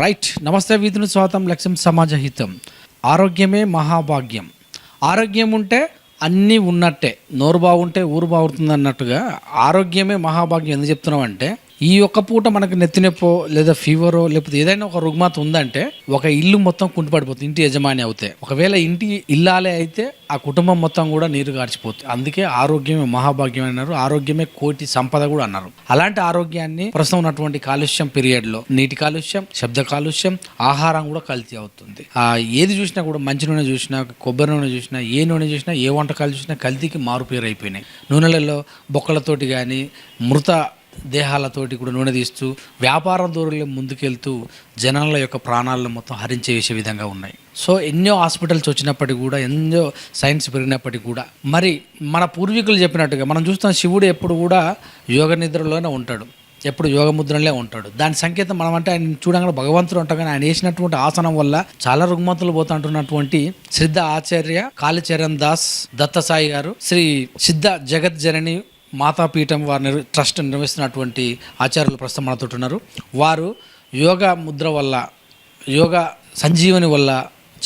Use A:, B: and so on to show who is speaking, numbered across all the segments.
A: Right. నమస్తే, వీధుని స్వాతం, లక్ష్యం సమాజ హితం. ఆరోగ్యమే మహాభాగ్యం. ఆరోగ్యం ఉంటే అన్నీ ఉన్నట్టే. నోరు బాగుంటే ఊరు బాగుంటుంది అన్నట్టుగా ఆరోగ్యమే మహాభాగ్యం ఎందుకు చెప్తున్నాం అంటే, ఈ ఒక్క పూట మనకు నెత్తినొప్పో లేదా ఫీవరో లేకపోతే ఏదైనా ఒక రుగ్మత ఉందంటే ఒక ఇల్లు మొత్తం కుంటుపడిపోతుంది ఇంటి యజమాని అవుతే. ఒకవేళ ఇంటి ఇల్లాలే అయితే ఆ కుటుంబం మొత్తం కూడా నీరు గార్చిపోతుంది. అందుకే ఆరోగ్యమే మహాభాగ్యం అన్నారు. ఆరోగ్యమే కోటి సంపద కూడా అన్నారు. అలాంటి ఆరోగ్యాన్ని ప్రస్తుతం ఉన్నటువంటి కాలుష్యం పీరియడ్ లో నీటి కాలుష్యం, శబ్ద కాలుష్యం, ఆహారం కూడా కల్తీ అవుతుంది. ఏది చూసినా కూడా మంచి నూనె చూసినా, కొబ్బరి నూనె చూసినా, ఏ నూనె చూసినా, ఏ వంటకాలు చూసినా కల్తీకి మారుపేరు అయిపోయినాయి. నూనెలలో బొక్కలతోటి కానీ మృత దేహాలతోటి కూడా నూనె తీస్తూ వ్యాపారం దూరంలో ముందుకెళ్తూ జనాల యొక్క ప్రాణాలను మొత్తం హరించే వేసే విధంగా ఉన్నాయి. సో ఎన్నో హాస్పిటల్స్ వచ్చినప్పటికీ కూడా, ఎన్నో సైన్స్ పెరిగినప్పటికీ కూడా, మరి మన పూర్వీకులు చెప్పినట్టుగా మనం చూస్తాం, శివుడు ఎప్పుడు కూడా యోగ నిద్రలోనే ఉంటాడు, ఎప్పుడు యోగ ముద్రలే ఉంటాడు. దాని సంకేతం మనం అంటే ఆయన చూడగానే భగవంతుడు అంటాం, కానీ ఆయన వేసినటువంటి ఆసనం వల్ల చాలా రుగ్మతులు పోతా అంటున్నటువంటి సిద్ధ ఆచార్య కాళీచరణ్ దాస్ దత్తసాయి గారు, శ్రీ సిద్ధ జగత్ జనని మాతాపీఠం వారిని ట్రస్ట్ నిర్వహిస్తున్నటువంటి ఆచార్యులు ప్రస్తుతం మనతో ఉన్నారు. వారు యోగా ముద్ర వల్ల, యోగా సంజీవని వల్ల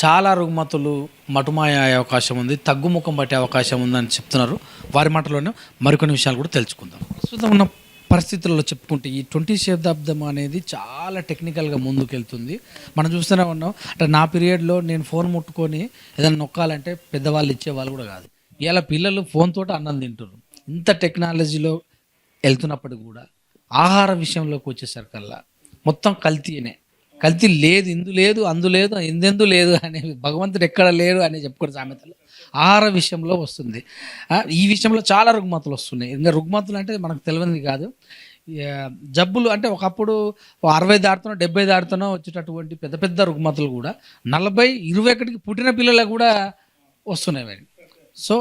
A: చాలా రుగ్మతులు మటుమాయ అయ్యే అవకాశం ఉంది, తగ్గుముఖం పట్టే అవకాశం ఉందని చెప్తున్నారు. వారి మాటలోనే మరికొన్ని విషయాలు కూడా తెలుసుకుందాం. ప్రస్తుతం ఉన్న పరిస్థితుల్లో చెప్పుకుంటే ఈ 20వ శతాబ్దం అనేది చాలా టెక్నికల్గా ముందుకెళ్తుంది. మనం చూస్తూనే ఉన్నాం. అంటే నా పీరియడ్లో నేను ఫోన్ ముట్టుకొని ఏదైనా నొక్కాలంటే పెద్దవాళ్ళు ఇచ్చేవాళ్ళు కూడా కాదు. ఇలా పిల్లలు ఫోన్ తోటి అన్నం తింటారు. ఇంత టెక్నాలజీలో వెళ్తున్నప్పటికి కూడా ఆహార విషయంలోకి వచ్చేసరికల్లా మొత్తం కల్తీనే. కల్తీ లేదు, ఇందు లేదు, అందు లేదు, ఎందెందు లేదు అనే, భగవంతుడు ఎక్కడ లేడు అని చెప్పుకునే సామెతలు ఆహార విషయంలో వస్తుంది. ఈ విషయంలో చాలా రుగ్మతులు వస్తున్నాయి. ఇంకా రుగ్మతులు అంటే మనకు తెలియనిది కాదు. జబ్బులు అంటే ఒకప్పుడు 60 దాటుతున్నా 70 దాటుతున్నా వచ్చేటటువంటి పెద్ద పెద్ద రుగ్మతులు కూడా 40, 21కి పుట్టిన పిల్లలకు కూడా వస్తున్నాయి. సో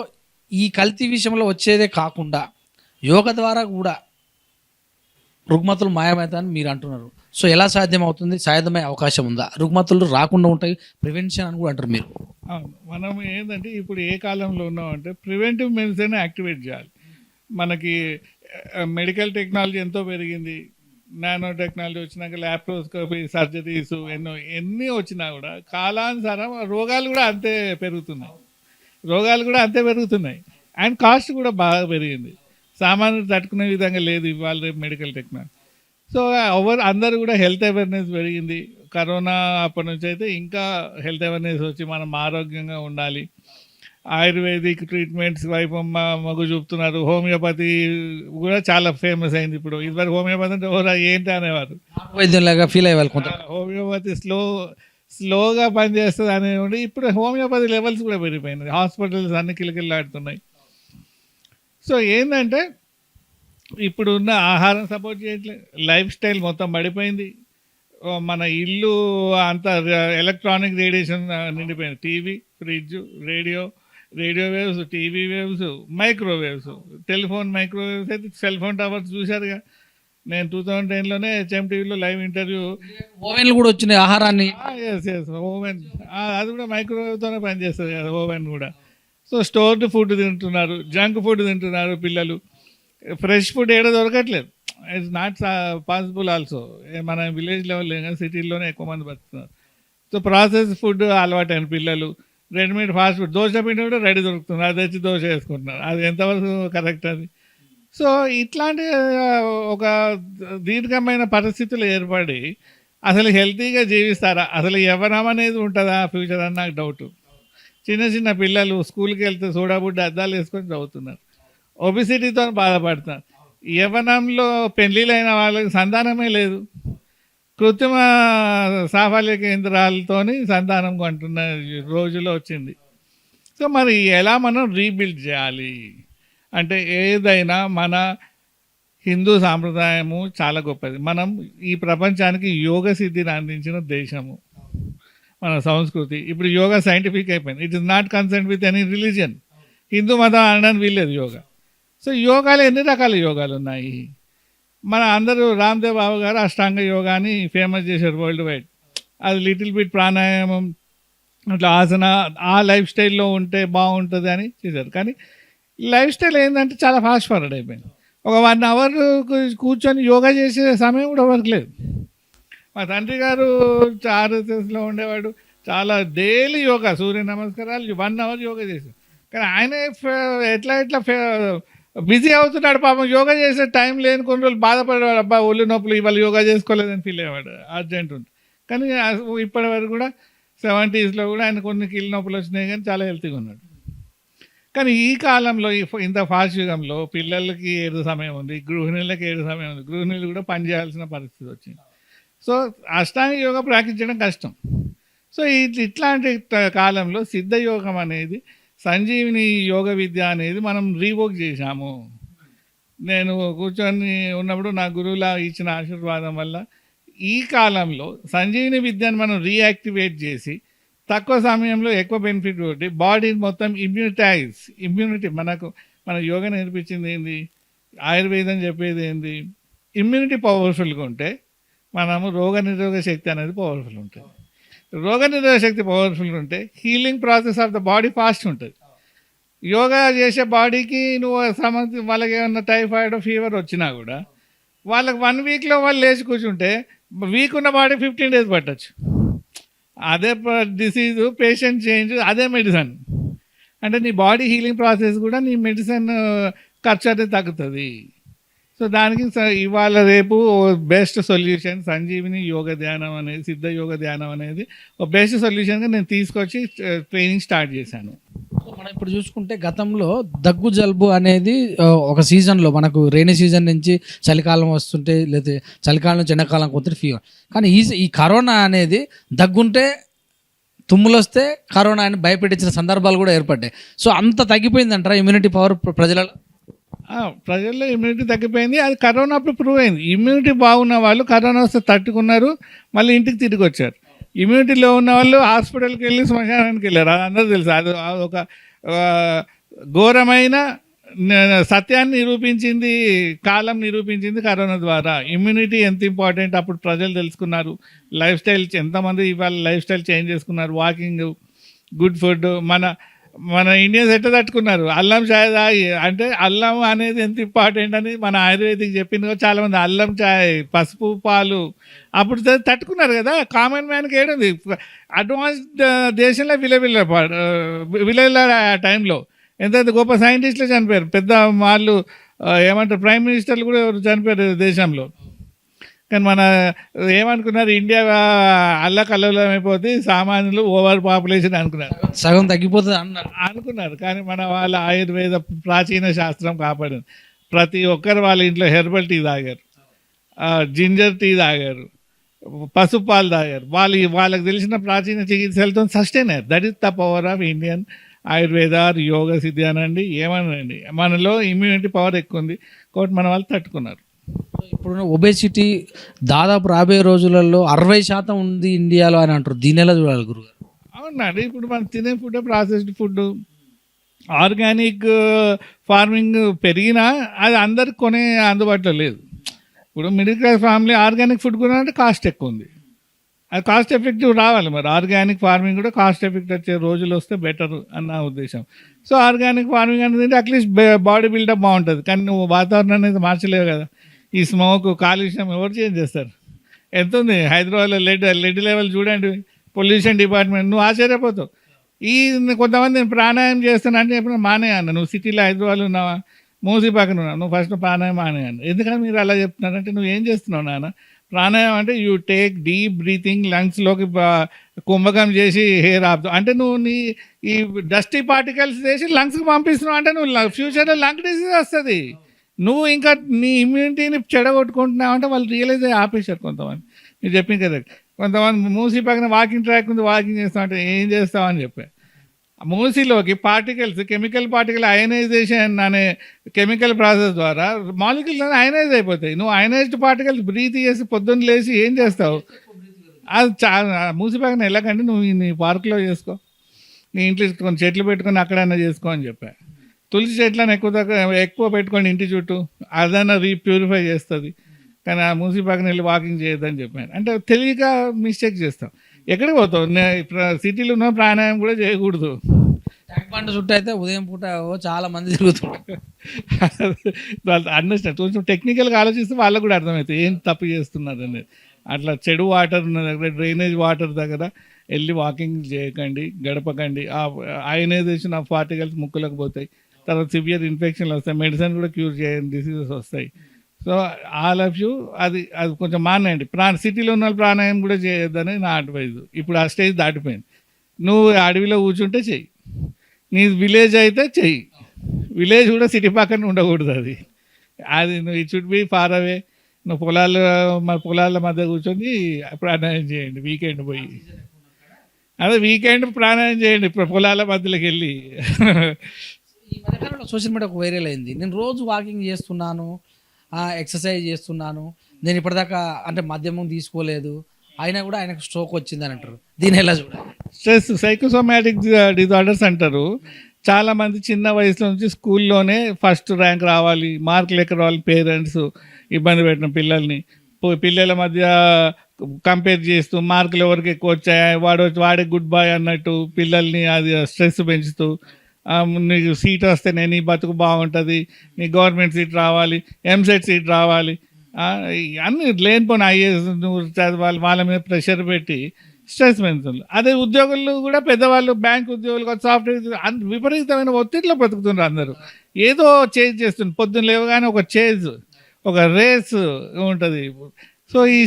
A: ఈ కల్తీ విషయంలో వచ్చేదే కాకుండా యోగ ద్వారా కూడా రుగ్మతులు మాయమవుతాయని మీరు అంటున్నారు. సో ఎలా సాధ్యమవుతుంది? సాధ్యమయ్యే అవకాశం ఉందా? రుగ్మతులు రాకుండా ఉంటాయి, ప్రివెన్షన్ అని కూడా అంటారు మీరు.
B: మనం ఏంటంటే ఇప్పుడు ఏ కాలంలో ఉన్నామంటే ప్రివెంటివ్ మెడిసిన్ యాక్టివేట్ చేయాలి. మనకి మెడికల్ టెక్నాలజీ ఎంతో పెరిగింది. నానో టెక్నాలజీ వచ్చినాక ల్యాప్రోస్కోపీ సర్జరీస్ ఎన్ని వచ్చినా కూడా కాలానుసారం రోగాలు కూడా అంతే పెరుగుతున్నాయి. అండ్ కాస్ట్ కూడా బాగా పెరిగింది. సామాన్యులు తట్టుకునే విధంగా లేదు ఇవాళ రేపు మెడికల్ టెక్నాలజీ. సో అందరూ కూడా హెల్త్ అవేర్నెస్ పెరిగింది. కరోనా అప్పటి నుంచి అయితే ఇంకా హెల్త్ అవేర్నెస్ వచ్చి మనం ఆరోగ్యంగా ఉండాలి. ఆయుర్వేదిక్ ట్రీట్మెంట్స్ వైపు మొగ్గు చూపుతున్నారు. హోమియోపతి కూడా చాలా ఫేమస్ అయింది. ఇప్పుడు ఇదివరకు హోమియోపతి అంటే ఏంటి అనేవారు,
A: వైద్యంలాగా ఫీల్ అయ్యేవాళ్ళు.
B: హోమియోపతి స్లోగా పనిచేస్తుంది అనేవి ఇప్పుడు హోమియోపతి లెవెల్స్ కూడా పెరిగిపోయినాయి. హాస్పిటల్స్ అన్ని కిలకిలాడుతున్నాయి. సో ఏంటంటే ఇప్పుడు ఉన్న ఆహారం సపోర్ట్ చేయట్లేదు, లైఫ్ స్టైల్ మొత్తం పడిపోయింది. మన ఇల్లు అంతా ఎలక్ట్రానిక్ రేడియేషన్ నిండిపోయింది. TV, fridge, radio waves, TV waves, microwaves, telephone microwaves అయితే సెల్ ఫోన్ టవర్స్ చూశారుగా. నేను 2010లోనే HMTVలో లైవ్ ఇంటర్వ్యూ.
A: ఓవెన్లు కూడా వచ్చినాయి ఆహారాన్ని.
B: ఓవెన్ అది కూడా మైక్రోవేవ్తోనే పనిచేస్తుంది కదా ఓవెన్ కూడా. సో స్టోర్డ్ ఫుడ్ తింటున్నారు, జంక్ ఫుడ్ తింటున్నారు పిల్లలు. ఫ్రెష్ ఫుడ్ ఏడా దొరకట్లేదు. It's not possible also. మన విలేజ్ లెవెల్ కానీ సిటీల్లోనే ఎక్కువ మంది బతుకుతున్నారు. సో ప్రాసెస్ ఫుడ్ అలవాటైన పిల్లలు, రెడీమేడ్ ఫాస్ట్ ఫుడ్, దోశ పిండి కూడా రెడీ దొరుకుతుంది, అది తెచ్చి దోశ వేసుకుంటున్నారు. అది ఎంతవరకు కరెక్ట్ అది? సో ఇట్లాంటి ఒక దీర్ఘమైన పరిస్థితులు ఏర్పడి అసలు హెల్తీగా జీవిస్తారా? అసలు యవ్వనం అనేది ఉంటుందా ఫ్యూచర్ అని నాకు డౌట్. చిన్న పిల్లలు స్కూల్కి వెళ్తే సోడాబుడ్డ అద్దాలు వేసుకొని చదువుతున్నారు, ఒబిసిటీతో బాధపడుతున్నారు. యవ్వనంలో పెళ్ళిళ్ళైన వాళ్ళకి సంతానమే లేదు. కృత్రిమ సాఫల్య కేంద్రాలతో సంతానం కొంటున్న రోజులో వచ్చింది. సో మరి ఎలా మనం రీబిల్డ్ చేయాలి అంటే, ఏదైనా మన హిందూ సాంప్రదాయము చాలా గొప్పది. మనం ఈ ప్రపంచానికి యోగ సిద్ధిని అందించిన దేశము మన సంస్కృతి. ఇప్పుడు యోగా సైంటిఫిక్ అయిపోయింది. It is not concern with any religion. Hindu మతం అనడానికి వీల్లేదు యోగా. సో యోగాలు ఎన్ని రకాల యోగాలు ఉన్నాయి. మన అందరూ రామ్దేవ్ బాబా గారు అష్టాంగ యోగాని ఫేమస్ చేశారు వరల్డ్ వైడ్. అది లిటిల్ బిట్ ప్రాణాయామం, అట్లా ఆసన, ఆ లైఫ్ స్టైల్లో ఉంటే బాగుంటుంది అని చేశారు. కానీ లైఫ్ స్టైల్ ఏంటంటే చాలా ఫాస్ట్ ఫార్వర్డ్ అయిపోయింది. ఒక 1 అవర్ కూర్చొని యోగా చేసే సమయం కూడా ఎవరికి లేదు. మా తండ్రి గారు ఆర్ఎస్ఎస్లో ఉండేవాడు, చాలా డైలీ యోగా, సూర్య నమస్కారాలు 1 అవర్ యోగా చేశారు. కానీ ఆయన ఎట్లా బిజీ అవుతున్నాడు పాపం. యోగా చేసే టైం లేని కొన్ని రోజులు బాధపడేవాడు, అబ్బా ఒళ్ళు నొప్పులు ఇవాళ యోగా చేసుకోలేదని ఫీల్ అయ్యేవాడు, అర్జెంట్ ఉంది. కానీ ఇప్పటి వరకు కూడా 70s కూడా ఆయన కొన్ని కీళ్ళ నొప్పులు వచ్చినాయి, కానీ చాలా హెల్తీగా ఉన్నాడు. కానీ ఈ కాలంలో ఇంత ఫాస్ట్ యుగంలో పిల్లలకి ఏడు సమయం ఉంది, గృహిణులకి ఏడు సమయం ఉంది, గృహిణులు కూడా పని చేయాల్సిన పరిస్థితి వచ్చింది. సో అష్టాంగ యోగా ప్రాక్టీస్ చేయడం కష్టం. సో ఇట్లాంటి కాలంలో సిద్ధయోగం అనేది, సంజీవిని యోగ విద్య అనేది మనం రీవోక్ చేశాము. నేను కూర్చొని ఉన్నప్పుడు నా గురువులా ఇచ్చిన ఆశీర్వాదం వల్ల ఈ కాలంలో సంజీవిని విద్యను మనం రీయాక్టివేట్ చేసి తక్కువ సమయంలో ఎక్కువ బెనిఫిట్ కొట్టి బాడీని మొత్తం ఇమ్యూనిటీ మన యోగా నేర్పించింది ఏంది, ఆయుర్వేదం చెప్పేది ఏంది, ఇమ్యూనిటీ పవర్ఫుల్గా ఉంటే మనము రోగనిరోధక శక్తి అనేది పవర్ఫుల్ ఉంటుంది. రోగనిరోధక శక్తి పవర్ఫుల్గా ఉంటే healing process of the body fast ఉంటుంది. యోగా చేసే బాడీకి నువ్వు వాళ్ళకి ఏమన్నా టైఫాయిడ్ ఫీవర్ వచ్చినా కూడా వాళ్ళకి 1 వీక్లో వాళ్ళు లేచి కూర్చుంటే వీక్ ఉన్న బాడీ 15 days పట్టచ్చు. అదే డిసీజు పేషెంట్ చేంజ్, అదే మెడిసిన్. అంటే నీ బాడీ హీలింగ్ ప్రాసెస్ కూడా నీ మెడిసిన్ ఖర్చు అనేది తగ్గుతుంది. సో దానికి ఇవాళ రేపు బెస్ట్ సొల్యూషన్ సంజీవిని యోగ ధ్యానం అనేది, సిద్ధ యోగ ధ్యానం అనేది ఒక బెస్ట్ సొల్యూషన్గా నేను తీసుకొచ్చి ట్రైనింగ్ స్టార్ట్ చేశాను.
A: మనం ఇప్పుడు చూసుకుంటే గతంలో దగ్గు జలుబు అనేది ఒక సీజన్లో మనకు రైనీ సీజన్ నుంచి చలికాలం వస్తుంటే, లేదా చలికాలం నుంచి ఎండాకాలం వస్తుంటే ఫీవర్. కానీ ఈ కరోనా అనేది దగ్గుంటే తుమ్ములు వస్తే కరోనా అని భయపెట్టించిన సందర్భాలు కూడా ఏర్పడ్డాయి. సో అంత తగ్గిపోయిందంటారా ఇమ్యూనిటీ పవర్ ప్రజలలో?
B: ప్రజల్లో ఇమ్యూనిటీ తగ్గిపోయింది. అది కరోనా అప్పుడు ప్రూవ్ అయింది. ఇమ్యూనిటీ బాగున్న వాళ్ళు కరోనా వస్తే తట్టుకున్నారు, మళ్ళీ ఇంటికి తిరిగి వచ్చారు. ఇమ్యూనిటీలో ఉన్న వాళ్ళు హాస్పిటల్కి వెళ్ళి శ్మశానానికి వెళ్ళారు. అది అందరూ తెలుసు. అది ఒక ఘోరమైన సత్యాన్ని నిరూపించింది, కాలం నిరూపించింది కరోనా ద్వారా. ఇమ్యూనిటీ ఎంత ఇంపార్టెంట్ అప్పుడు ప్రజలు తెలుసుకున్నారు. లైఫ్ స్టైల్ ఎంతమంది ఇవాళ లైఫ్ స్టైల్ చేంజ్ చేసుకున్నారు. Walking, good food. మన ఇండియన్స్ ఎట్లా తట్టుకున్నారు, అల్లం చాయ్ తాగి. అంటే అల్లం అనేది ఎంత ఇంపార్టెంట్ అని మన ఆయుర్వేదిక్ చెప్పింది. చాలామంది అల్లం చాయ్, పసుపు పాలు అప్పుడు తట్టుకున్నారు కదా. కామన్ మ్యాన్కి ఏడుంది. అడ్వాన్స్డ్ దేశంలో విలేజ్ ఆ టైంలో ఎంత గొప్ప సైంటిస్టులు చనిపోయారు. పెద్ద వాళ్ళు ఏమంటారు, ప్రైమ్ మినిస్టర్లు కూడా చనిపోయారు దేశంలో. కానీ మన ఏమనుకున్నారు, ఇండియా అల్లకల్లోలం అయిపోతే సామాన్యులు ఓవర్ పాపులేషన్ అనుకున్నారు,
A: సగం తగ్గిపోతుంది
B: అనుకున్నారు. కానీ మన వాళ్ళ ఆయుర్వేద ప్రాచీన శాస్త్రం కాపాడింది. ప్రతి ఒక్కరు వాళ్ళ ఇంట్లో హెర్బల్ టీ తాగారు, జింజర్ టీ తాగారు, పసుపు పాలు తాగారు. వాళ్ళకి తెలిసిన ప్రాచీన చికిత్సలతో సస్టైన్ అయ్యారు. That is the power of Indian Ayurveda, yoga, siddhi అనండి, ఏమనండి. మనలో ఇమ్యూనిటీ పవర్ ఎక్కువ ఉంది కాబట్టి మన వాళ్ళు తట్టుకున్నారు.
A: ఇప్పుడు ఒబేసిటీ దాదాపు రాబోయే రోజులలో 60% ఉంది ఇండియాలో అని అంటారు. దీని ఎలా చూడాలి గురుగారు?
B: అవునండి. ఇప్పుడు మనం తినే food processed food, organic farming పెరిగినా అది అందరికి కొనే అందుబాటులో లేదు. ఇప్పుడు middle class family organic food కొనాలంటే కాస్ట్ ఎక్కువ ఉంది. అది కాస్ట్ ఎఫెక్టివ్ రావాలి. మరి ఆర్గానిక్ ఫార్మింగ్ కూడా కాస్ట్ ఎఫెక్ట్ వచ్చే రోజులు వస్తే బెటర్ అన్న ఉద్దేశం. సో ఆర్గానిక్ ఫార్మింగ్ అనేది అట్లీస్ట్ బాడీ బిల్డప్ బాగుంటుంది. కానీ నువ్వు వాతావరణం అనేది మార్చలేవు కదా. ఈ స్మోక్, కాలుష్యం ఎవరు చేంజ్ చేస్తారు? ఎంత ఉంది హైదరాబాద్లో లెడ్ లెవెల్ చూడండి, పొల్యూషన్ డిపార్ట్మెంట్. నువ్వు ఆశ్చర్యపోతావు. కొంతమంది నేను ప్రాణాయామం చేస్తాను అంటే ఎప్పుడు మానేయన్న. నువ్వు సిటీలో హైదరాబాద్లో ఉన్నావా, మూసి పక్కన ఉన్నావు, నువ్వు ఫస్ట్ ప్రాణాయామం మానేయను. ఎందుకని మీరు అలా చెప్తున్నారంటే, నువ్వు ఏం చేస్తున్నావు నాన్న? ప్రాణాయామం అంటే యూ టేక్ డీప్ బ్రీతింగ్, లంగ్స్లోకి కుంభకం చేసి హెయిర్ ఆపుతావు. అంటే నువ్వు ఈ డస్టీ పార్టికల్స్ చేసి లంగ్స్కి పంపిస్తున్నావు. అంటే నువ్వు ఫ్యూచర్లో లంగ్ డిసీజ్ వస్తుంది. నువ్వు ఇంకా నీ ఇమ్యూనిటీని చెడగొట్టుకుంటున్నావు అంటే వాళ్ళు రియలైజ్ అయ్యి ఆపేశారు కొంతమంది. మీరు చెప్పింది కదా, కొంతమంది మూసి పక్కన వాకింగ్ ట్రాక్ ఉంది, వాకింగ్ చేస్తావు అంటే ఏం చేస్తావు అని చెప్పారు. మూసిలోకి పార్టికల్స్, కెమికల్ పార్టికల్ అయనైజేషన్ అనే కెమికల్ ప్రాసెస్ ద్వారా మాలిక్యూల్స్ అయనైజ్ అయిపోతాయి. నువ్వు అయనైజ్డ్ పార్టికల్స్ బ్రీత్ చేసి పొద్దున్న లేచి ఏం చేస్తావు? అది మూసి పక్కన వెళ్ళకండి, నువ్వు నీ పార్కులో చేసుకో, నీ ఇంట్లో కొన్ని చెట్లు పెట్టుకొని అక్కడైనా చేసుకో అని చెప్పా. తులసి చెట్లను ఎక్కువ పెట్టుకోండి ఇంటి చుట్టూ, అదైనా ప్యూరిఫై చేస్తుంది. కానీ ఆ మూసి పక్కన వెళ్ళి వాకింగ్ చేయొద్దని చెప్పాను. అంటే తెలియక మిస్టేక్ చేస్తాం. ఎక్కడికి పోతావు? సిటీలో ఉన్న ప్రాణాయామం కూడా చేయకూడదు.
A: ట్యాంక్ బండ్ చుట్టూ అయితే ఉదయం పూట చాలా మంది తిరుగుతుంటారు.
B: వాళ్ళు అండర్స్టాండ్ కొంచెం టెక్నికల్గా ఆలోచిస్తే వాళ్ళకు కూడా అర్థమవుతుంది ఏం తప్పు చేస్తున్నారు అనేది. అట్లా చెడు వాటర్ ఉన్న దగ్గర, డ్రైనేజ్ వాటర్ దగ్గర వెళ్ళి వాకింగ్ చేయకండి, గడపకండి. ఆ అయనైజేషన్ ఆఫ్ పార్టికల్స్ ముక్కులకు పోతాయి, తర్వాత సివియర్ ఇన్ఫెక్షన్లు వస్తాయి, మెడిసిన్ కూడా క్యూర్ చేయని డిసీజెస్ వస్తాయి. సో ఆల్ ఆఫ్ యూ అది అది కొంచెం మానేయండి. సిటీలో ఉన్న వాళ్ళు ప్రాణాయామం కూడా చేయొద్దని నా అడ్వైజ్. ఇప్పుడు ఆ స్టేజ్ దాటిపోయింది. నువ్వు అడవిలో కూర్చుంటే చెయ్యి, నీ విలేజ్ అయితే చెయ్యి. విలేజ్ కూడా సిటీ పక్కన ఉండకూడదు. అది అది నువ్వు it should be far away. నువ్వు పొలాల మధ్య కూర్చొని ప్రాణాయామం చేయండి వీకెండ్ పోయి. అదే వీకెండ్ ప్రాణాయామం చేయండి పొలాల మధ్యలోకి వెళ్ళి.
A: ఈ మధ్యకాలంలో సోషల్ మీడియా ఒక వైరల్ అయింది. నేను రోజు వాకింగ్ చేస్తున్నాను, ఎక్సర్సైజ్ చేస్తున్నాను, నేను ఇప్పటిదాకా అంటే మద్యమం తీసుకోలేదు, అయినా కూడా ఆయనకు స్ట్రోక్ వచ్చిందని అంటారు. దీని ఎలా చూడాలి?
B: స్ట్రెస్ సైకోసోమాటిక్ డిజార్డర్స్ అంటారు. చాలామంది చిన్న వయసులో నుంచి స్కూల్లోనే ఫస్ట్ ర్యాంక్ రావాలి, మార్కులు ఎక్కడ రావాలి, పేరెంట్స్ ఇబ్బంది పెట్టిన పిల్లల్ని పిల్లల మధ్య కంపేర్ చేస్తూ మార్కులు ఎవరికి ఎక్కువ వచ్చాయి, వాడే గుడ్ బాయ్ అన్నట్టు పిల్లల్ని అది స్ట్రెస్ పెంచుతూ, నీకు సీట్ వస్తేనే నీ బతుకు బాగుంటుంది, నీ గవర్నమెంట్ సీట్ రావాలి, ఎంసెట్ సీట్ రావాలి, అన్నీ లేనిపోయిన ఐఏఎస్ నువ్వు చదవాలి, వాళ్ళ మీద ప్రెషర్ పెట్టి స్ట్రెస్ పెంచుతుంది. అదే ఉద్యోగులు కూడా పెద్దవాళ్ళు, బ్యాంక్ ఉద్యోగులు, సాఫ్ట్వేర్ విపరీతమైన ఒత్తిడిలో బ్రతుకుతున్నారు అందరూ. ఏదో చేంజ్ చేస్తుంది, పొద్దున్న లేవగానే ఒక చేంజ్, ఒక రేస్ ఉంటుంది. సో ఈ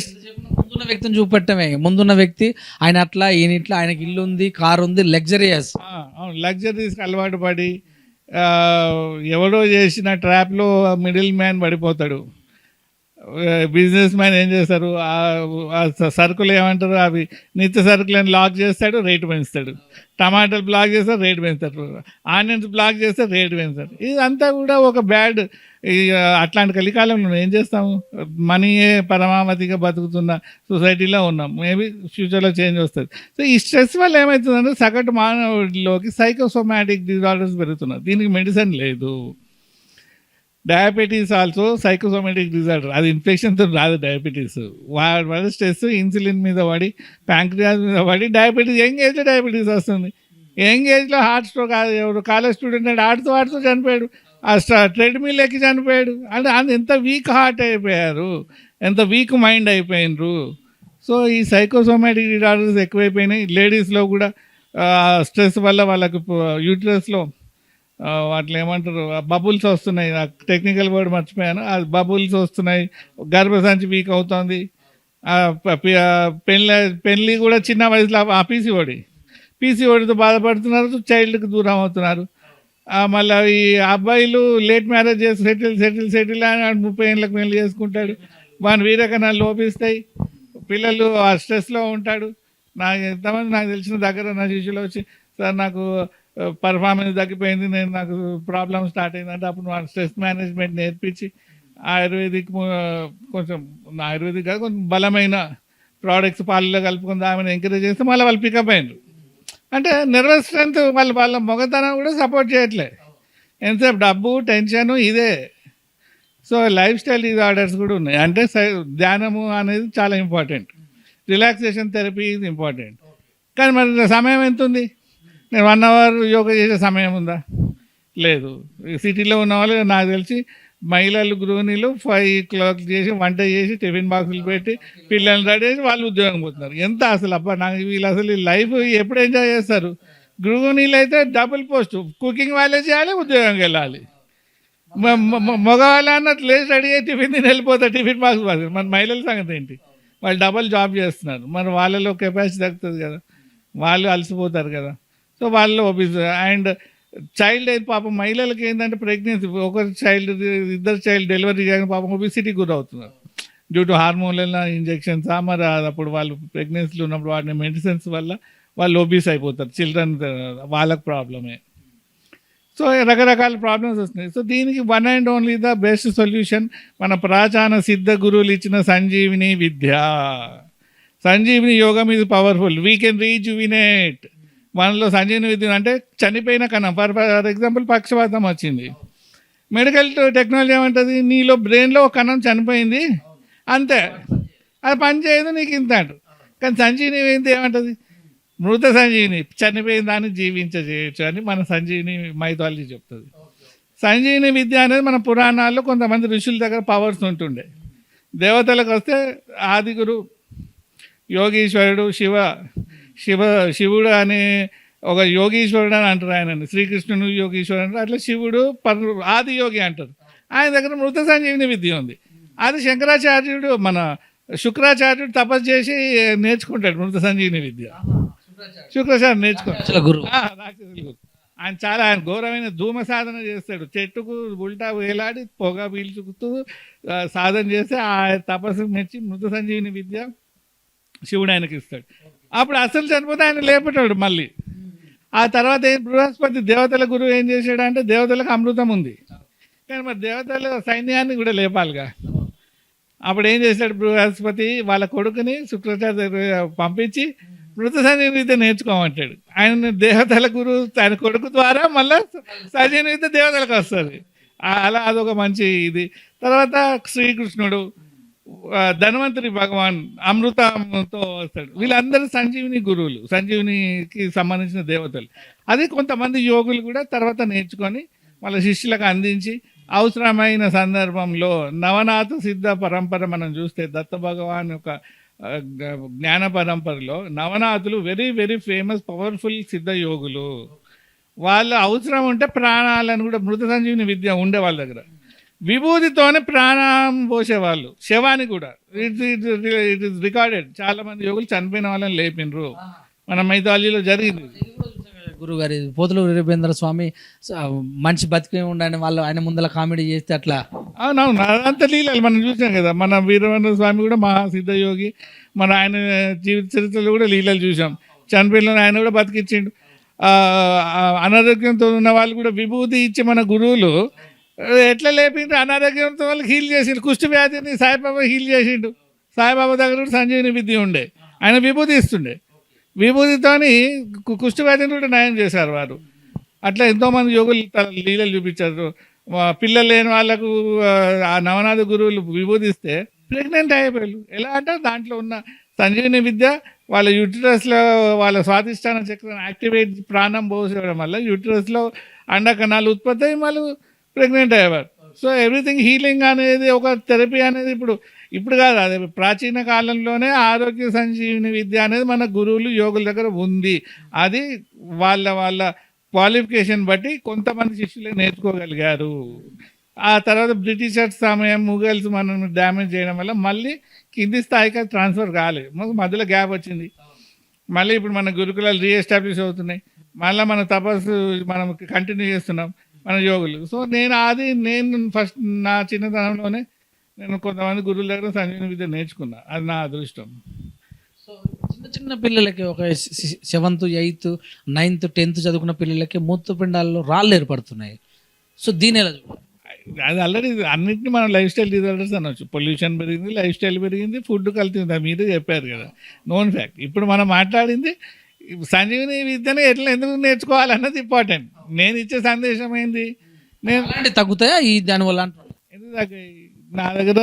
A: ముందున్న వ్యక్తిని చూపెట్టమే, ముందున్న వ్యక్తి ఆయన అట్లా, ఈయన ఇట్లా, ఆయనకి ఇల్లు ఉంది, కారు ఉంది, లగ్జరియస్.
B: లగ్జరీస్కి అలవాటు పడి ఎవడో చేసిన ట్రాప్లో మిడిల్ మ్యాన్ పడిపోతాడు. బిజినెస్ మ్యాన్ ఏం చేస్తారు, సరుకులు ఏమంటారు, అవి నిత్య సరుకులను లాక్ చేస్తాడు, రేటు పెంచుతాడు. టమాటాలు బ్లాక్ చేస్తారు, రేటు పెంచుతారు. ఆనియన్స్ బ్లాక్ చేస్తే రేటు పెంచుతారు. ఇదంతా కూడా ఒక బ్యాడ్. అట్లాంటి కలికాలంలో ఏం చేస్తాము, మనీయే పరమావధిగా బతుకుతున్న సొసైటీలో ఉన్నాం. మేబీ ఫ్యూచర్లో చేంజ్ వస్తుంది. సో ఈ స్ట్రెస్ వల్ల ఏమవుతుందంటే సగటు మానవుడిలోకి సైకోసోమాటిక్ డిజార్డర్స్ పెరుగుతున్నాయి. దీనికి మెడిసిన్ లేదు. Diabetes also psychosomatic disorder. అది ఇన్ఫెక్షన్తో రాదు డయాబెటీస్. వాడి స్ట్రెస్ ఇన్సులిన్ మీద పడి, ప్యాంక్రియాస్ మీద పడి డయాబెటీస్, యంగ్ ఏజ్లో డయాబెటీస్ వస్తుంది. యంగ్ ఏజ్లో హార్ట్ స్ట్రోక్. ఎవరు కాలేజ్ స్టూడెంట్ అంటే ఆడుతూ చనిపోయాడు, ఆ ట్రెడ్మిల్ ఎక్కి చనిపోయాడు. అంటే ఎంత వీక్ హార్ట్ అయిపోయారు, ఎంత వీక్ మైండ్ అయిపోయినరు. సో ఈ సైకోసోమాటిక్ డిజార్డర్స్ ఎక్కువైపోయినాయి. లేడీస్లో కూడా స్ట్రెస్ వల్ల వాళ్ళకు యూట్రస్లో వాటిలో ఏమంటారు, బబుల్స్ వస్తున్నాయి. టెక్నికల్ వర్డ్ మర్చిపోయాను. ఆ బబుల్స్ వస్తున్నాయి, గర్భసంచి వీక్ అవుతుంది. పెళ్ళి కూడా చిన్న వయసులో పీసీఓడితో బాధపడుతున్నారు, చైల్డ్కి దూరం అవుతున్నారు. మళ్ళీ ఈ అబ్బాయిలు లేట్ మ్యారేజ్ చేసి సెటిల్ అని 30 ఏళ్ళకి పెళ్లి చేసుకుంటాడు. వాని వీరకణాలు లోపిస్తాయి, పిల్లలు ఆ స్ట్రెస్లో ఉంటాడు. ఎంతమంది నాకు తెలిసిన దగ్గర నా శిష్యులు వచ్చి, సార్ నాకు పర్ఫార్మెన్స్ తగ్గిపోయింది, నాకు ప్రాబ్లమ్ స్టార్ట్ అయిందంటే అప్పుడు వాళ్ళు స్ట్రెస్ మేనేజ్మెంట్ నేర్పించి ఆయుర్వేదిక్ కాదు, కొంచెం బలమైన ప్రోడక్ట్స్ పాలలో కలుపుకుంది ఆమెను ఎంకరేజ్ చేస్తే మళ్ళీ వాళ్ళు పికప్ అయినారు. అంటే నర్వస్ స్ట్రెంత్ వాళ్ళ మొగతనం కూడా సపోర్ట్ చేయట్లే. ఎంతసేపు డబ్బు, టెన్షన్ ఇదే. సో లైఫ్ స్టైల్ డిజార్డర్స్ కూడా ఉన్నాయి. అంటే ధ్యానము అనేది చాలా important, relaxation therapy is important. కానీ మరి సమయం ఎంత ఉంది? నేను 1 అవర్ యోగా చేసే సమయం ఉందా? లేదు. సిటీలో ఉన్న వాళ్ళు నాకు తెలిసి మహిళలు గృహిణీలు 5 o'clock చేసి వంట చేసి టిఫిన్ బాక్సులు పెట్టి పిల్లల్ని రెడీ చేసి వాళ్ళు ఉద్యోగం పోతున్నారు. ఎంత అసలు అబ్బా, నాకు వీళ్ళు అసలు ఈ లైఫ్ ఎప్పుడు ఎంజాయ్ చేస్తారు? గృహిణీలు అయితే డబుల్ పోస్ట్, కుకింగ్ వాళ్ళే చేయాలి, ఉద్యోగంకి వెళ్ళాలి. మగవాళ్ళు అన్నట్టు లేచి రెడీ అయ్యి టిఫిన్ తిని వెళ్ళిపోతారు, టిఫిన్ బాక్స్ పోతారు. మన మహిళల సంగతి ఏంటి? వాళ్ళు డబల్ జాబ్ చేస్తున్నారు. మరి వాళ్ళలో కెపాసిటీ తగ్గుతుంది కదా, వాళ్ళు అలసిపోతారు కదా. సో వాళ్ళు అండ్ చైల్డ్ అయితే పాపం మహిళలకి ఏంటంటే ప్రెగ్నెన్సీ, ఒకరి చైల్డ్, 2 చైల్డ్ డెలివరీ చేయని పాపం ఒబిసిటీకి గురవుతున్నారు డ్యూ టు హార్మోన్ల ఇంజెక్షన్స్. మరి అప్పుడు వాళ్ళు ప్రెగ్నెన్సీలో ఉన్నప్పుడు వాడిన మెడిసిన్స్ వల్ల వాళ్ళు ఒబీస్ అయిపోతారు. చిల్డ్రన్ వాళ్ళకు ప్రాబ్లమే. సో రకరకాల ప్రాబ్లమ్స్ వస్తున్నాయి. సో దీనికి one and only the best solution మన ప్రాచీన సిద్ధ గురువులు ఇచ్చిన సంజీవిని విద్య. సంజీవిని యోగం ఇది పవర్ఫుల్, వీ కెన్ రీజువినేట్. మనలో సంజీవిని విద్య అంటే చనిపోయిన కణం, ఫర్ ఎగ్జాంపుల్ పక్షవాతం వచ్చింది, మెడికల్ టెక్నాలజీ ఏమంటుంది, నీలో బ్రెయిన్లో ఒక కణం చనిపోయింది అంతే, అది పని చేయదు నీకు ఇంత అంటారు. కానీ సంజీవిని విద్య ఏమంటుంది, మృత సంజీవిని, చనిపోయిన దాన్ని జీవించజేయచ్చు అని మన సంజీవిని మైథాలజీ చెప్తుంది. సంజీవిని విద్య అనేది మన పురాణాల్లో కొంతమంది ఋషుల దగ్గర పవర్స్ ఉంటుండే. దేవతలకు వస్తే ఆదిగురు యోగీశ్వరుడు శివ శివుడు అనే ఒక యోగీశ్వరుడు అని అంటారు ఆయనని. శ్రీకృష్ణుడు యోగీశ్వరుడు అంటారు. అట్లా శివుడు ఆది యోగి అంటారు. ఆయన దగ్గర మృత సంజీవిని విద్య ఉంది. అది శంకరాచార్యుడు మన శుక్రాచార్యుడు తపస్సు చేసి నేర్చుకుంటాడు మృత సంజీవిని విద్య. శుక్రాచార్యుడు నేర్చుకుంటాడు.
A: గురు
B: రాక్షసుల గురు. ఆయన ఘోరమైన ధూమ సాధన చేస్తాడు. చెట్టుకు ఉల్టా వేలాడి పొగ పీల్చుకుతూ సాధన చేస్తే ఆ తపస్సు మెచ్చి మృత సంజీవిని విద్య శివుడు ఆయనకి ఇస్తాడు. అప్పుడు అసలు చనిపోతే ఆయన లేపటాడు మళ్ళీ. ఆ తర్వాత బృహస్పతి దేవతల గురువు ఏం చేశాడు అంటే, దేవతలకు అమృతం ఉంది కానీ మరి దేవతల సైన్యాన్ని కూడా లేపాలిగా. అప్పుడు ఏం చేశాడు బృహస్పతి, వాళ్ళ కొడుకుని శుక్రాచార్య దగ్గర పంపించి మృత సంజీవిని విద్య నేర్చుకోమంటాడు. ఆయన దేవతల గురువు ఆయన కొడుకు ద్వారా మళ్ళీ సంజీవిని విద్య దేవతలకు వస్తుంది. అలా అదొక మంచి ఇది. తర్వాత శ్రీకృష్ణుడు, ధన్వంతరి భగవాన్ అమృతంతో వస్తాడు. వీళ్ళందరూ సంజీవిని గురువులు, సంజీవినికి సంబంధించిన దేవతలు. అది కొంతమంది యోగులు కూడా తర్వాత నేర్చుకొని వాళ్ళ శిష్యులకు అందించి అవసరమైన సందర్భంలో నవనాథ సిద్ధ పరంపర మనం చూస్తే దత్త భగవాన్ యొక్క జ్ఞాన పరంపరలో నవనాథులు వెరీ వెరీ ఫేమస్ పవర్ఫుల్ సిద్ధ యోగులు. వాళ్ళ అవసరం ఉంటే ప్రాణాలను కూడా మృత సంజీవిని విద్య ఉండే వాళ్ళ దగ్గర విభూతితోనే ప్రాణం పోసేవాళ్ళు. శవాన్ని కూడా ఇట్ ఇస్ రికార్డెడ్. చాలా మంది యోగులు చనిపోయిన వాళ్ళని లేపినరు. మన మైథాలజీలో జరిగింది.
A: గురుగారి పోతులూరు వీరభద్ర స్వామి మంచి బతికే ఉండని వాళ్ళు ఆయన ముందర కామెడీ చేస్తే అట్లా.
B: అవునవును, అదంతా లీలలు మనం చూసాం కదా. మన వీరభద్ర స్వామి కూడా మహా సిద్ధయోగి. మన ఆయన జీవిత చరిత్రలో కూడా లీలలు చూసాం. చనిపోయిన ఆయన కూడా బతికిచ్చిండు. అనారోగ్యంతో ఉన్న వాళ్ళు కూడా విభూతి ఇచ్చి మన గురువులు ఎట్లా లేపిండు, అనారోగ్యంతో వాళ్ళకి హీల్ చేసిండు. కుష్టి వ్యాధిని సాయిబాబా హీల్ చేసిండు. సాయిబాబా దగ్గర కూడా సంజీవిని విద్య ఉండే, ఆయన విభూతి ఇస్తుండే. విభూతితోని కుష్టి వ్యాధిని కూడా నయం చేశారు వారు. అట్లా ఎంతోమంది యోగులు లీలలు చూపించారు. పిల్లలు లేని వాళ్ళకు ఆ నవనాథ గురువులు విభూతిస్తే ప్రెగ్నెంట్ అయిపోయారు. ఎలా అంటే దాంట్లో ఉన్న సంజీవిని విద్య వాళ్ళ యూటరస్లో వాళ్ళ స్వాధిష్టాన చక్రం యాక్టివేట్ ప్రాణం పోసేయడం వల్ల యూటరస్లో అండకణాలు ఉత్పత్తి అయ్యి వాళ్ళు ప్రెగ్నెంట్ అయ్యేవారు. సో ఎవ్రీథింగ్ హీలింగ్ అనేది ఒక థెరపీ అనేది ఇప్పుడు కాదు, అది ప్రాచీన కాలంలోనే ఆరోగ్య సంజీవిని విద్య అనేది మన గురువులు యోగుల దగ్గర ఉంది. అది వాళ్ళ క్వాలిఫికేషన్ బట్టి కొంతమంది శిష్యులు నేర్చుకోగలిగారు. ఆ తర్వాత బ్రిటిషర్స్ సమయం ముఘల్స్ మనం డ్యామేజ్ చేయడం వల్ల మళ్ళీ కింది స్థాయికి ట్రాన్స్ఫర్ కాలేదు. మధ్యలో గ్యాప్ వచ్చింది. మళ్ళీ ఇప్పుడు మన గురుకులాలు రీఎస్టాబ్లిష్ అవుతున్నాయి. మళ్ళీ మన తపస్సు మనం కంటిన్యూ చేస్తున్నాం మన యోగులు. సో నేను ఫస్ట్ నా చిన్నతనంలోనే నేను కొంతమంది గురువుల దగ్గర సంజీవిని విద్య నేర్చుకున్నా. అది నా అదృష్టం.
A: సో చిన్న పిల్లలకి ఒక 7th 8th 9th 10th చదువుకున్న పిల్లలకి మూత్రపిండాల్లో రాళ్ళు ఏర్పడుతున్నాయి. సో దీని ఎలా చూడాలి?
B: అది ఆల్రెడీ అన్నింటినీ మనం లైఫ్ స్టైల్ డిజార్డర్స్ అనొచ్చు. పొల్యూషన్ పెరిగింది, లైఫ్ స్టైల్ పెరిగింది, ఫుడ్ కల్తీ మీరే చెప్పారు కదా, నోన్ ఫ్యాక్ట్. ఇప్పుడు మనం మాట్లాడింది సంజీవిని విద్యను ఎందుకు నేర్చుకోవాలన్నది ఇంపార్టెంట్. నేను ఇచ్చే సందేశం ఏంది, నేను
A: తగ్గుతాయా ఈ దానివల్ల?
B: ఎందుకు నా దగ్గర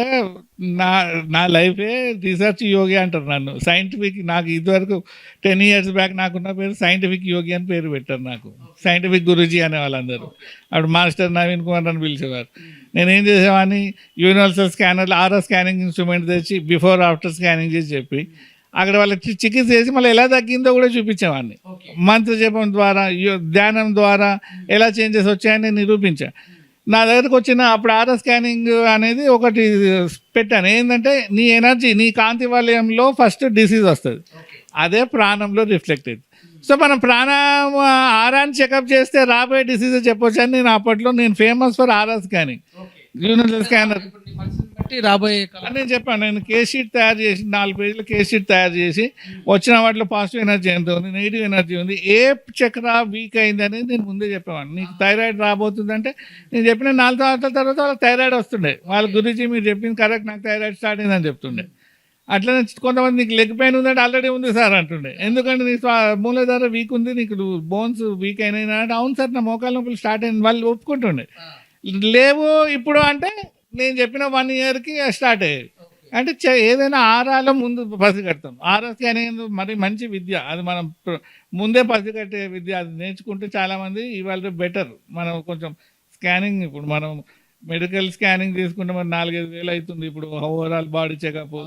B: నా లైఫే రీసెర్చ్ యోగి అంటారు నన్ను. సైంటిఫిక్, నాకు ఇదివరకు 10 years బ్యాక్ నాకున్న పేరు సైంటిఫిక్ యోగి అని పేరు పెట్టారు నాకు. సైంటిఫిక్ గురూజీ అనే వాళ్ళందరూ. అప్పుడు మాస్టర్ నవీన్ కుమార్ అని పిలిచేవారు. నేనేం చేసేవాడిని, యూనివర్సల్ స్కానర్లు ఆర్ఆర్ స్కానింగ్ ఇన్స్ట్రుమెంట్ తెచ్చి బిఫోర్ ఆఫ్టర్ స్కానింగ్ చేసి చెప్పి అక్కడ వాళ్ళకి చికిత్స చేసి మళ్ళీ ఎలా తగ్గిందో కూడా చూపించేవాడిని. మంత్ర జపం ద్వారా, ధ్యానం ద్వారా ఎలా చేంజెస్ వచ్చాయని నిరూపించా. నా దగ్గరకు వచ్చిన అప్పుడు ఆర్ఆర్ స్కానింగ్ అనేది ఒకటి పెట్టాను. ఏంటంటే నీ ఎనర్జీ, నీ కాంతి వలయంలో ఫస్ట్ డిసీజ్ వస్తుంది, అదే ప్రాణంలో రిఫ్లెక్ట్ అవుతుంది. సో మనం ఆరాన్ని చెకప్ చేస్తే రాబోయే డిసీజ్ చెప్పొచ్చు అని నేను famous for RR scanning, universal scanner
A: రాబోయే
B: నేను చెప్పాను. నేను కేస్ షీట్ తయారు చేసి 4 పేజీల కేస్ షీట్ తయారు చేసి వచ్చిన వాటిలో పాజిటివ్ ఎనర్జీ ఎంత ఉంది, నెగిటివ్ ఎనర్జీ ఉంది, ఏ చక్ర వీక్ అయింది అనేది నేను ముందే చెప్పేవాడిని. నీకు థైరాయిడ్ రాబోతుందంటే నేను చెప్పిన 4 సంవత్సరాల తర్వాత వాళ్ళకి థైరాయిడ్ వస్తుండే. వాళ్ళ గురించి మీరు చెప్పింది కరెక్ట్, నాకు థైరాయిడ్ స్టార్ట్ అయిందని చెప్తుండే. అట్లనే కొంతమంది నీకు లెగ్ పెయిన్ ఉందంటే ఆల్రెడీ ఉంది సార్ అంటుండే. ఎందుకంటే నీ మూలధార వీక్ ఉంది, నీకు బోన్స్ వీక్ అయినాయి అంటే అవును సార్ నా మోకాల నొప్పులు స్టార్ట్ అయింది వాళ్ళు ఒప్పుకుంటుండే. లేవు ఇప్పుడు అంటే నేను చెప్పిన 1 yearకి స్టార్ట్ అయ్యేది. అంటే ఏదైనా ఆరాలో ముందు పసిగడతాం. ఆర్ఆర్ స్కానింగ్ మరి మంచి విద్య, అది మనం ముందే పసిగట్టే విద్య. అది నేర్చుకుంటే చాలామంది ఇవాళ బెటర్. మనం కొంచెం స్కానింగ్ ఇప్పుడు మనం మెడికల్ స్కానింగ్ తీసుకుంటే మరి 4-5 వేలు అవుతుంది ఇప్పుడు ఓవరాల్ బాడీ చెకప్.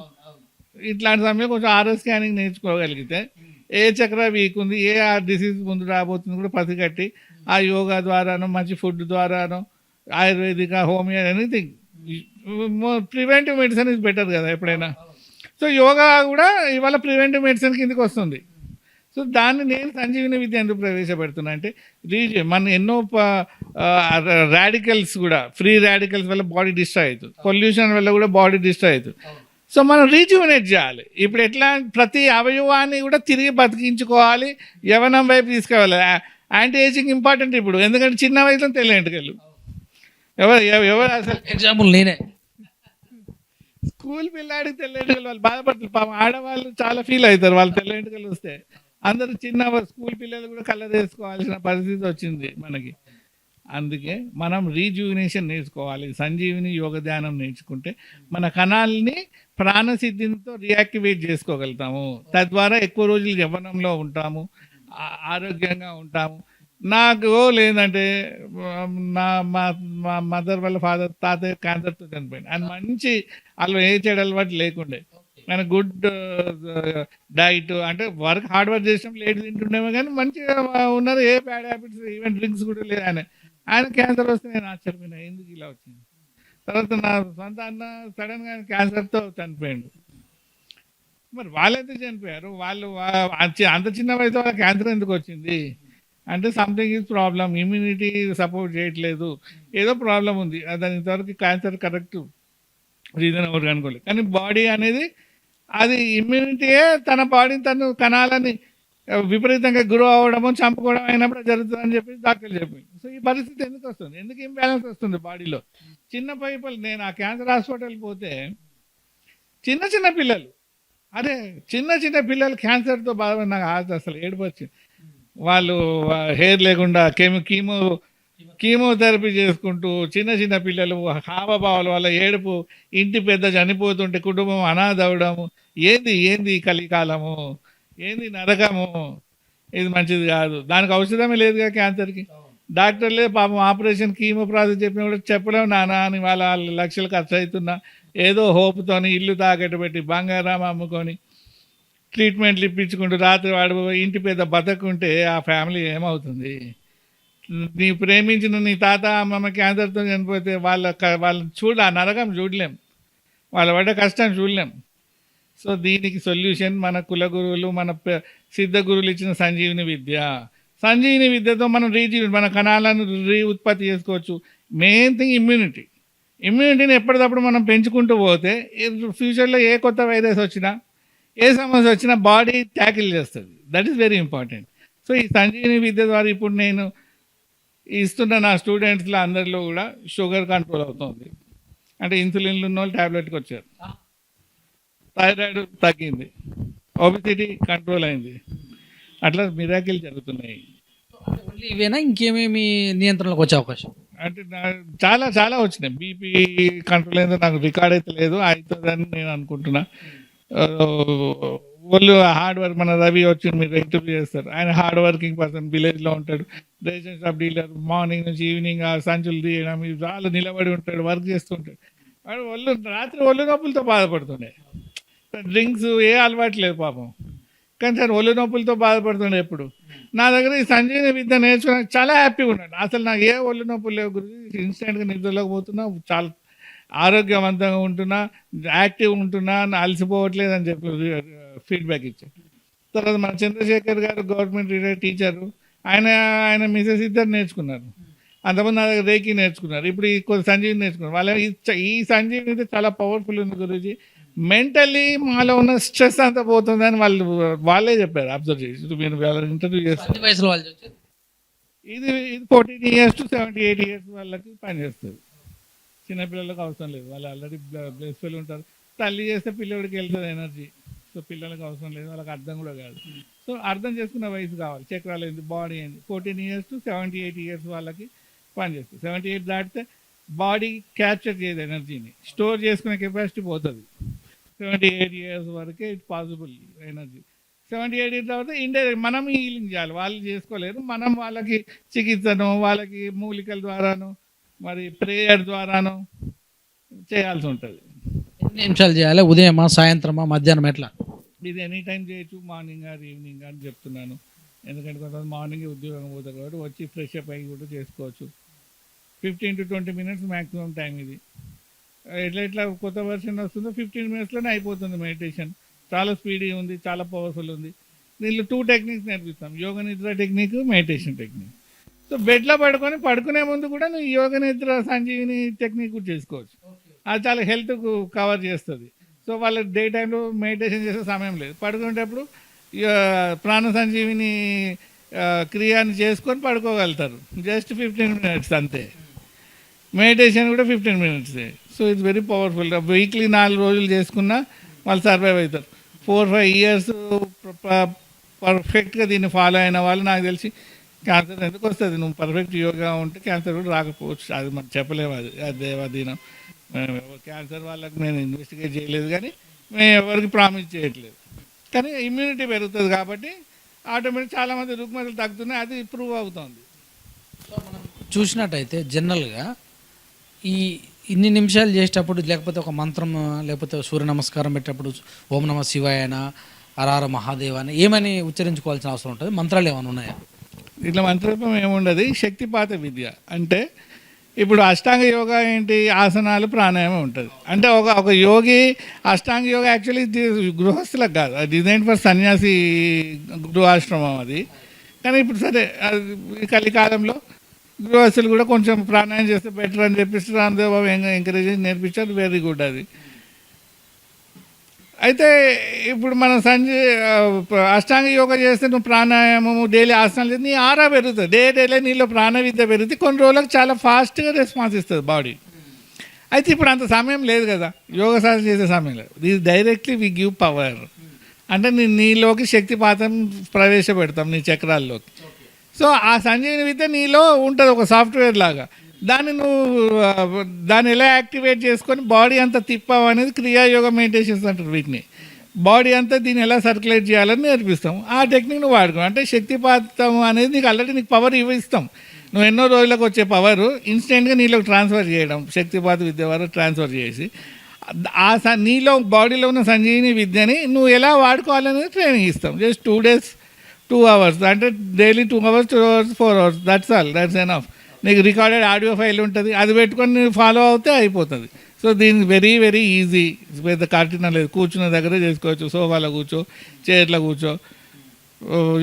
B: ఇట్లాంటి సమయంలో కొంచెం ఆర్ఓ స్కానింగ్ నేర్చుకోగలిగితే ఏ చక్ర వీక్ ఉంది, ఏ డిసీజ్ ముందు రాబోతుంది కూడా పసిగట్టి ఆ యోగా ద్వారానో మంచి ఫుడ్ ద్వారానో Ayurvedic homeo anything preventive medicine is better కదా ఎప్పుడైనా. సో యోగా కూడా ఇవాళ ప్రివెంటివ్ మెడిసిన్ కిందకి వస్తుంది. సో దాన్ని నేను సంజీవిని విద్య ఎందుకు ప్రవేశపెడుతున్నా అంటే మన ఎన్నో రాడికల్స్ కూడా ఫ్రీ రాడికల్స్ వల్ల బాడీ డిస్ట్రాయ్ అవుతుంది, పొల్యూషన్ వల్ల కూడా బాడీ డిస్ట్రాయ్ అవుతుంది. సో మనం రీజ్యూమినేట్ చేయాలి. ఇప్పుడు ఎట్లా ప్రతి అవయవాన్ని కూడా తిరిగి బతికించుకోవాలి, యవనం వైపు తీసుకురావాలి. యాంటీ ఏజింగ్ ఇంపార్టెంట్ ఇప్పుడు, ఎందుకంటే చిన్న వయసులో తెల్ల ఎంటుకలు. ఎవరు అసలు
A: ఎగ్జాంపుల్ నేనే.
B: స్కూల్ పిల్లాడికి తెల్ల ఎంటుకలు వాళ్ళు బాధపడుతున్నారు పాపం. ఆడవాళ్ళు చాలా ఫీల్ అవుతారు వాళ్ళు తెల్ల ఎంటుకలు వస్తే. అందరూ చిన్న స్కూల్ పిల్లలు కూడా కలర్ వేసుకోవాల్సిన పరిస్థితి వచ్చింది మనకి. అందుకే మనం రీజ్యూనేషన్ నేర్చుకోవాలి. సంజీవిని యోగ ధ్యానం నేర్చుకుంటే మన కణాలని ప్రాణసిద్ధితో రియాక్టివేట్ చేసుకోగలుగుతాము. తద్వారా ఎక్కువ రోజులు యవ్వనంలో ఉంటాము, ఆరోగ్యంగా ఉంటాము. నాకు లేదంటే మా మా మదర్ వాళ్ళ ఫాదర్ తాతయ్య క్యాన్సర్తో చనిపోయింది. ఆయన మంచి వాళ్ళు ఏ చెడు అలవాటు లేకుండే, ఆయన గుడ్ డైట్ అంటే వర్క్ హార్డ్ వర్క్ చేసినాం, లేట్ తింటుండేమో కానీ మంచిగా ఉన్నారు. ఏ బ్యాడ్ హ్యాబిట్స్ ఈవెన్ డ్రింక్స్ కూడా లేదు. ఆయన క్యాన్సర్ వస్తే నేను ఆశ్చర్యపోయినా ఎందుకు ఇలా వచ్చింది. తర్వాత నా సొంత అన్న సడన్గా క్యాన్సర్తో చనిపోయాడు. మరి వాళ్ళైతే చనిపోయారు, వాళ్ళు అంత చిన్న వయసు వాళ్ళ క్యాన్సర్ ఎందుకు వచ్చింది అంటే something is problem, immunity support చేయట్లేదు, ఏదో ప్రాబ్లం ఉంది. దాని ఇంతవరకు క్యాన్సర్ కరెక్ట్ రీజన్ ఎవరు కనుకోలేదు. కానీ బాడీ అనేది అది ఇమ్యూనిటీయే తన బాడీని తను కణాలని విపరీతంగా గ్రో అవ్వడము చంపుకోవడం అయినప్పుడు జరుగుతుందని చెప్పి డాక్టర్లు చెప్పింది. సో ఈ పరిస్థితి ఎందుకు వస్తుంది, ఎందుకు ఇంబ్యాలెన్స్ వస్తుంది బాడీలో? చిన్న పైపులు నేను ఆ క్యాన్సర్ హాస్పిటల్ పోతే చిన్న చిన్న పిల్లలు, అరే చిన్న చిన్న పిల్లలు క్యాన్సర్తో బాధ నాకు అసలు ఏడుపు వచ్చింది. వాళ్ళు హెయిర్ లేకుండా కీమోథెరపీ చేసుకుంటూ చిన్న చిన్న పిల్లలు హావభావాలు వాళ్ళ ఏడుపు, ఇంటి పెద్ద చనిపోతుంటే కుటుంబం అనాథ అవడము, ఏంది కలికాలము, ఏంది నరకము, ఇది మంచిది కాదు. దానికి ఔషధమే లేదుగా క్యాన్సర్కి. డాక్టర్లే పాపం ఆపరేషన్ కీమో ప్రాసెస్ చెప్పిన కూడా చెప్పలేము నానా అని వాళ్ళ లక్షలు ఖర్చు అవుతున్నా ఏదో హోప్తోని ఇల్లు తాకట్టు పెట్టి బంగారం అమ్ముకొని ట్రీట్మెంట్లు ఇప్పించుకుంటూ రాత్రి వాడు ఇంటి పెద్ద బతకుంటే ఆ ఫ్యామిలీ ఏమవుతుంది? నీ ప్రేమించిన నీ తాత అమ్మమ్మ క్యాన్సర్తో చనిపోతే వాళ్ళని ఆ నరకం చూడలేం, వాళ్ళ పడ్డ కష్టం చూడలేం. సో దీనికి సొల్యూషన్ మన కులగురువులు మన సిద్ధ గురువులు ఇచ్చిన సంజీవిని విద్య. సంజీవిని విద్యతో మనం మన కణాలను ఉత్పత్తి చేసుకోవచ్చు. మెయిన్ థింగ్ ఇమ్యూనిటీని ఎప్పటికప్పుడు మనం పెంచుకుంటూ పోతే ఫ్యూచర్లో ఏ కొత్త వైరస్ వచ్చినా ఏ సమస్య వచ్చినా బాడీ ట్యాకిల్ చేస్తుంది. That is very important. So ఈ సంజీవిని విద్య ద్వారా ఇప్పుడు నేను ఇస్తున్న నా స్టూడెంట్స్లో అందరిలో కూడా షుగర్ కంట్రోల్ అవుతుంది. అంటే ఇన్సులిన్లు ఉన్న వాళ్ళు ట్యాబ్లెట్కి వచ్చారు, థైరాయిడ్ తగ్గింది, ఒబిసిటీ కంట్రోల్ అయింది. అట్లా మిరాకిల్ జరుగుతున్నాయి.
A: ఇవేనా ఇంకేమేమి నియంత్రణలోకి వచ్చే అవకాశం?
B: అంటే చాలా చాలా వచ్చినాయి. బీపీ కంట్రోల్ అయిందో నాకు రికార్డ్ అయితే లేదు, అవుతుందని నేను అనుకుంటున్నా. వాళ్ళు హార్డ్ వర్క్, మన రవి వచ్చి మీరు ఇంటర్వ్యూ చేస్తారు, ఆయన హార్డ్ వర్కింగ్ పర్సన్, విలేజ్లో ఉంటాడు, రేషన్ షాప్ డీలర్, మార్నింగ్ నుంచి ఈవినింగ్ ఆ సంచులు తీయడం చాలా నిలబడి ఉంటాడు, వర్క్ చేస్తుంటాడు. వాడు రాత్రి ఒళ్ళు నొప్పులతో బాధపడుతుండే, డ్రింక్స్ ఏ అలవాటు లేదు పాపం, కానీ సార్ ఒళ్ళు నొప్పులతో బాధపడుతుండే. ఎప్పుడు నా దగ్గర ఈ సంజీవిని విద్య నేర్చుకుని చాలా హ్యాపీగా ఉన్నాడు. అసలు నాకు ఏ ఒళ్ళు నొప్పులు లేవు గురించి, ఇన్స్టెంట్గా నిద్రలోకి పోతున్నా, చాలా ఆరోగ్యవంతంగా ఉంటున్నా, యాక్టివ్ ఉంటున్నా, అలసిపోవట్లేదు అని చెప్పి ఫీడ్బ్యాక్ ఇచ్చారు. తర్వాత మన చంద్రశేఖర్ గారు గవర్నమెంట్ రిటైర్డ్ టీచరు, ఆయన మిసెస్ ఇద్దరు నేర్చుకున్నారు. అంతమంది నా దగ్గర రేకి నేర్చుకున్నారు. ఇప్పుడు ఈ సంజీవిని నేర్చుకున్నారు. ఈ సంజీవిని అయితే చాలా పవర్ఫుల్ ఉంది గురూజీ. మెంటల్లీ మాలో ఉన్న స్ట్రెస్ అంతా పోతుందని వాళ్ళే చెప్పారు, అబ్జర్వ్ చేసి. మీరు ఇంటర్వ్యూ చేస్తారు. ఇది 14 years to 78 years వాళ్ళకి పనిచేస్తుంది. చిన్నపిల్లలకు అవసరం లేదు, వాళ్ళు ఆల్రెడీ బ్లెస్ఫుల్ ఉంటారు. తల్లి చేస్తే పిల్లడికి వెళ్తుంది ఎనర్జీ. సో పిల్లలకు అవసరం లేదు, వాళ్ళకి అర్థం కూడా కాదు. సో అర్థం చేసుకున్న వయసు కావాలి. చక్రాలు ఏంది, బాడీ ఏంది. 14 years to 78 years వాళ్ళకి పనిచేస్తుంది. 78 దాటితే బాడీ క్యాప్చర్ చేయదు ఎనర్జీని, స్టోర్ చేసుకునే కెపాసిటీ పోతుంది. 78 years వరకే ఇట్ పాసిబుల్ ఎనర్జీ. 78 years తర్వాత ఇండైరెక్ట్ మనం హీలింగ్ చేయాలి, వాళ్ళు చేసుకోలేరు. మనం వాళ్ళకి చికిత్సను, వాళ్ళకి మూలికల ద్వారాను, మరి ప్రేయర్ ద్వారాను చేయాల్సి ఉంటుంది.
A: ఎన్ని నిమిషాలు చేయాలి? ఉదయమా, సాయంత్రమా, మధ్యాహ్నం ఎట్లా?
B: ఇది ఎనీ టైం చేయొచ్చు, మార్నింగ్ ఆర్ ఈవినింగ్ అని చెప్తున్నాను. ఎందుకంటే కొంతమంది మార్నింగ్ ఉద్యోగం పోతారు కాబట్టి వచ్చి ఫ్రెష్ అప్ అయ్యి కూడా చేసుకోవచ్చు. 15 to 20 minutes మ్యాక్సిమం టైం ఇది. ఎట్లా కొత్త వర్షన్ వస్తుందో 15 minutesలోనే అయిపోతుంది మెడిటేషన్. చాలా స్పీడీ ఉంది, చాలా పవర్ఫుల్ ఉంది. దీనిలో 2 టెక్నిక్స్ నేర్పిస్తాం, యోగ నిద్ర టెక్నిక్, మెడిటేషన్ టెక్నిక్. సో బెడ్లో పడుకునే ముందు కూడా నువ్వు యోగ నిద్ర సంజీవిని టెక్నిక్ కూడా చేసుకోవచ్చు. అది చాలా హెల్త్కు కవర్ చేస్తుంది. సో వాళ్ళు డే టైంలో మెడిటేషన్ చేసే సమయం లేదు, పడుకునేటప్పుడు ప్రాణ సంజీవిని క్రియాన్ని చేసుకొని పడుకోగలుగుతారు. జస్ట్ 15 minutes అంతే. మెడిటేషన్ కూడా 15 minutes. So it's very powerful. Weekly 4 రోజులు చేసుకున్నా వాళ్ళు సర్వైవ్ అవుతారు. 4-5 years పర్ఫెక్ట్గా దీన్ని ఫాలో అయిన వాళ్ళు నాకు తెలిసి క్యాన్సర్ ఎందుకు వస్తుంది, నువ్వు పర్ఫెక్ట్ యోగా ఉంటే క్యాన్సర్ కూడా రాకపోవచ్చు. అది మనం చెప్పలేము, అది దేవాధీనం. మేము క్యాన్సర్ వాళ్ళకి నేను ఇన్వెస్టిగేట్ చేయలేదు, కానీ మేము ఎవరికి ప్రామిస్ చేయట్లేదు. కానీ ఇమ్యూనిటీ పెరుగుతుంది కాబట్టి ఆటోమేటిక్ చాలామంది రుగ్మతలు తగ్గుతున్నాయి, అది ప్రూవ్ అవుతుంది.
A: చూసినట్టయితే జనరల్గా ఈ ఇన్ని నిమిషాలు చేసేటప్పుడు, లేకపోతే ఒక మంత్రం, లేకపోతే సూర్య నమస్కారం పెట్టేటప్పుడు ఓం నమ శివాయన, హరహర మహాదేవ అని ఏమని ఉచ్చరించుకోవాల్సిన అవసరం ఉంటుంది? మంత్రాలు ఏమైనా ఉన్నాయా?
B: ఇట్లా మంత్రరూపం ఏముండదు. శక్తిపాత విద్య అంటే ఇప్పుడు అష్టాంగ యోగా ఏంటి, ఆసనాలు, ప్రాణాయామం ఉంటుంది. అంటే ఒక యోగి అష్టాంగ యోగా యాక్చువల్లీ గృహస్థులకు కాదు, అది డిజైన్ ఫర్ సన్యాసి గృహాశ్రమం అది. కానీ ఇప్పుడు సరే ఈ కలికాలంలో గృహస్థులు కూడా కొంచెం ప్రాణాయామం చేస్తే బెటర్ అని చెప్పేసి రామ్దేవ్ బాబు ఎంకరేజ్ నేర్పించారు. వెరీ గుడ్ అది. అయితే ఇప్పుడు మనం అష్టాంగ యోగా చేస్తే నువ్వు ప్రాణాయామము డైలీ ఆసనాలు చేస్తే నీ ఆరా పెరుగుతుంది, డైలీ నీలో ప్రాణ విద్య పెరుగుతుంది. కొన్ని రోజులకు చాలా ఫాస్ట్గా రెస్పాన్స్ ఇస్తుంది బాడీ. అయితే ఇప్పుడు అంత సమయం లేదు కదా, యోగ సాధన చేసే సమయం లేదు. ఇది డైరెక్ట్లీ వి గివ్ పవర్. అంటే నీలోకి శక్తిపాతం ప్రవేశపెడతాం నీ చక్రాల్లోకి. సో ఆ సంజీవిని విద్య నీలో ఉంటుంది, ఒక సాఫ్ట్వేర్ లాగా. దాన్ని ఎలా యాక్టివేట్ చేసుకొని బాడీ అంతా తిప్పావు అనేది క్రియాయోగ మెడిటేషన్స్ అంటారు వీటిని. బాడీ అంతా దీన్ని ఎలా సర్క్యులేట్ చేయాలని నేర్పిస్తాం. ఆ టెక్నిక్ నువ్వు వాడుకో. అంటే శక్తిపాతం అనేది నీకు ఆల్రెడీ నీకు పవర్ ఇస్తాం. నువ్వు ఎన్నో రోజులకు వచ్చే పవర్ ఇన్స్టెంట్గా నీలోకి ట్రాన్స్ఫర్ చేయడం, శక్తిపాత విద్య ద్వారా ట్రాన్స్ఫర్ చేసి నీలో బాడీలో ఉన్న సంజీవిని విద్యని నువ్వు ఎలా వాడుకోవాలనేది ట్రైనింగ్ ఇస్తాం. జస్ట్ 2 days 2 hours, అంటే daily 2 hours 2 hours 4 hours, that's all, that's enough. నీకు రికార్డెడ్ ఆడియో ఫైల్ ఉంటుంది, అది పెట్టుకొని నువ్వు ఫాలో అవుతే అయిపోతుంది. సో దీనికి వెరీ వెరీ ఈజీ. పెద్ద కఠిన లేదు, కూర్చున్న దగ్గరే చేసుకోవచ్చు. సోఫాలో కూర్చో, చైర్లో కూర్చో.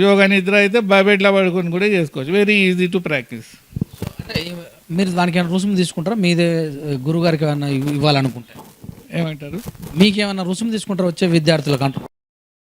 B: యోగా నిద్ర అయితే బెడ్లో పడుకొని కూడా చేసుకోవచ్చు. Very easy to practice.
A: అంటే మీరు దానికి ఏమైనా రుసుము తీసుకుంటారా? మీదే గురుగారికి ఏమైనా ఇవ్వాలనుకుంటే
B: ఏమంటారు?
A: మీకేమైనా రుసుము తీసుకుంటారా వచ్చే విద్యార్థులకు అంటారు?